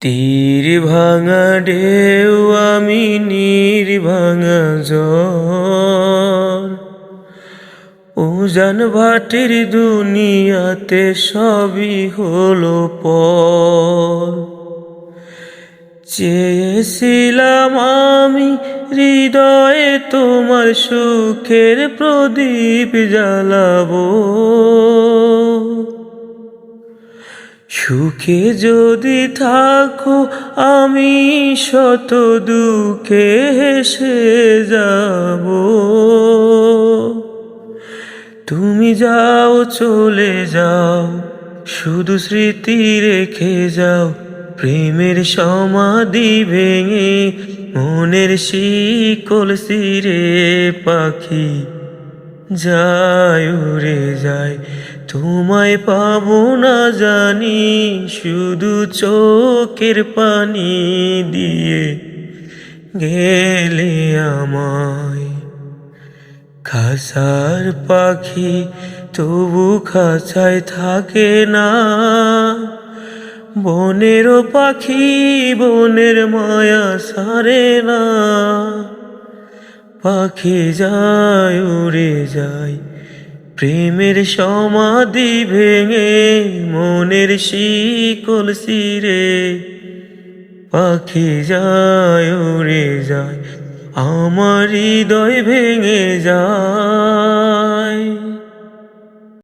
তীর ভাঙা ঢেউ আমি নীর ভাঙা জ্বর, উজান ভাটির দুনিয়াতে সবই হলো পর। চেয়েছিলাম আমি হৃদয়ে তোমার সুখের প্রদীপ জ্বালাবো, সুখে যদি থাকো আমি শত দুঃখে হেসে যাব। তুমি যাও চলে যাও, শুধু স্মৃতি রেখে যাও। প্রেমের সমাধি ভেঙে মনের শিকল ছিঁড়ে পাখি যায় উড়ে যায়। তোমায় পাবো না জানি, শুধু চোখের পানি দিয়ে গেলে আমায়। খাঁচার পাখি তবু খাঁচায় থাকে না, বনেরও পাখি বনের মায়া সারে না। পাখি যায় উড়ে যায়, প্রেমের সমাধি ভেঙে মনের শিকল ছিঁড়ে। পাখি যায় উড়ে যায়, আমার হৃদয় ভেঙে যায়।